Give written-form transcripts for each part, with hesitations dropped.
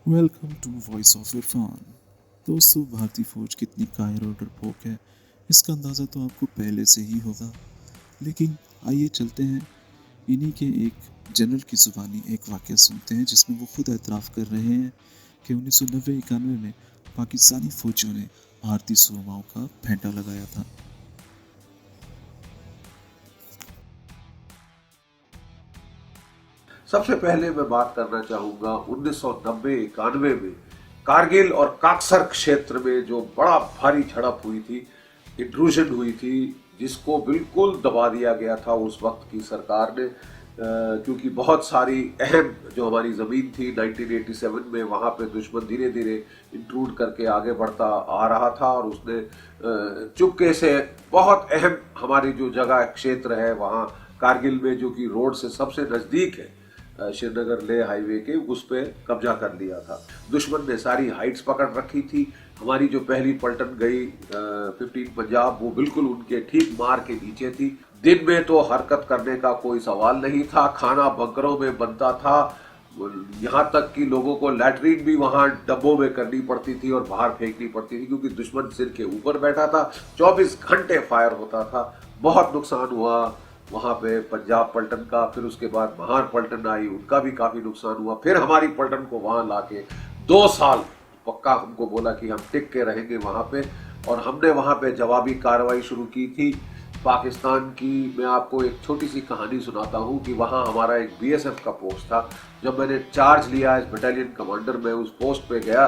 Welcome to voice of Irfan. दोस्तों, भारतीय फौज कितनी कायर और डरपोक है इसका अंदाज़ा तो आपको पहले से ही होगा। लेकिन आइए चलते हैं इन्हीं के एक जनरल की ज़ुबानी एक वाक़या सुनते हैं जिसमें वो खुद एतराफ़ कर रहे हैं कि 1990-91 में पाकिस्तानी फ़ौजियों ने भारतीय सुरमाओं का फेंटा लगाया था। सबसे पहले मैं बात करना चाहूंगा 1990-91 में कारगिल और काक्सर क्षेत्र में जो बड़ा भारी झड़प हुई थी, इंट्रूजन हुई थी, जिसको बिल्कुल दबा दिया गया था उस वक्त की सरकार ने, क्योंकि बहुत सारी अहम जो हमारी ज़मीन थी 1987 में, वहाँ पे दुश्मन धीरे धीरे इंट्रूड करके आगे बढ़ता आ रहा था और उसने चुपके से बहुत अहम हमारी जो जगह क्षेत्र है वहाँ कारगिल में, जो कि रोड से सबसे नज़दीक है श्रीनगर ले हाईवे के, उस पे कब्जा कर लिया था। दुश्मन ने सारी हाइट्स पकड़ रखी थी। हमारी जो पहली पलटन गई 15 पंजाब, वो बिल्कुल उनके ठीक मार के नीचे थी। दिन में तो हरकत करने का कोई सवाल नहीं था, खाना बंकरों में बनता था, यहाँ तक कि लोगों को लैट्रीन भी वहां डब्बों में करनी पड़ती थी और बाहर फेंकनी पड़ती थी, क्योंकि दुश्मन सिर के ऊपर बैठा था। 24 घंटे फायर होता था। बहुत नुकसान हुआ वहां पे पंजाब पलटन का। फिर उसके बाद महार पलटन आई, उनका भी काफी नुकसान हुआ। फिर हमारी पलटन को वहां लाके 2 साल पक्का हमको बोला कि हम टिक के रहेंगे वहां पे, और हमने वहां पे जवाबी कार्रवाई शुरू की थी पाकिस्तान की। मैं आपको एक छोटी सी कहानी सुनाता हूँ कि वहाँ हमारा एक बीएसएफ का पोस्ट था। जब मैंने चार्ज लिया एज बटालियन कमांडर, मैं उस पोस्ट पे गया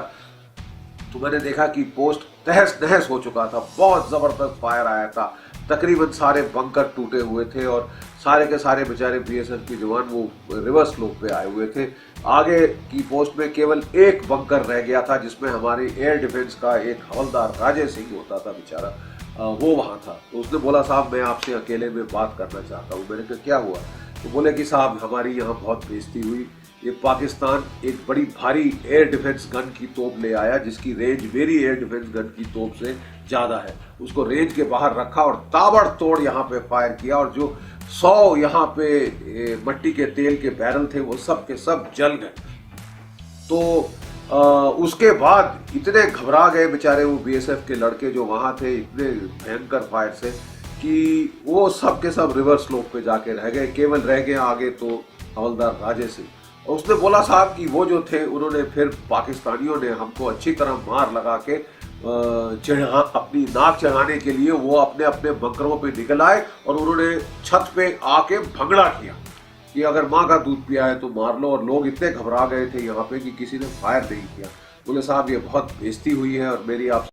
तो मैंने देखा कि पोस्ट तहस नहस हो चुका था। बहुत जबरदस्त फायर आया था, तकरीबन सारे बंकर टूटे हुए थे और सारे के सारे बेचारे बीएसएफ के जवान वो रिवर्स स्लोप पे आए हुए थे। आगे की पोस्ट में केवल एक बंकर रह गया था, जिसमें हमारे एयर डिफेंस का एक हवलदार राजे सिंह होता था बेचारा, वो वहां था। तो उसने बोला, साहब मैं आपसे अकेले में बात करना चाहता हूँ। मैंने कहा क्या हुआ? तो बोले कि साहब हमारी यहाँ बहुत बेइज्जती हुई। ये पाकिस्तान एक बड़ी भारी एयर डिफेंस गन की तोप ले आया, जिसकी रेंज मेरी एयर डिफेंस गन की तोप से ज्यादा है। उसको रेंज के बाहर रखा और ताबड़तोड़ यहाँ पे फायर किया, और जो 100 यहाँ पे मट्टी के तेल के बैरल थे वो सब के सब जल गए। तो उसके बाद इतने घबरा गए बेचारे वो बीएसएफ के लड़के जो वहां थे, इतने भयंकर फायर से, कि वो सब के सब रिवर्स स्लोप पे जाके रह गए। केवल रह गए आगे तो हवलदार राजे सिंह। और उसने बोला साहब कि वो जो थे, उन्होंने फिर पाकिस्तानियों ने हमको अच्छी तरह मार लगा के अपनी नाक चढ़ाने के लिए वो अपने अपने बंकरों पे निकल आए, और उन्होंने छत पे आके भंगड़ा किया कि अगर माँ का दूध पिया है तो मार लो। और लोग इतने घबरा गए थे यहाँ पे कि किसी ने फायर नहीं किया। बोले साहब ये बहुत बेइज्जती हुई है और मेरी आप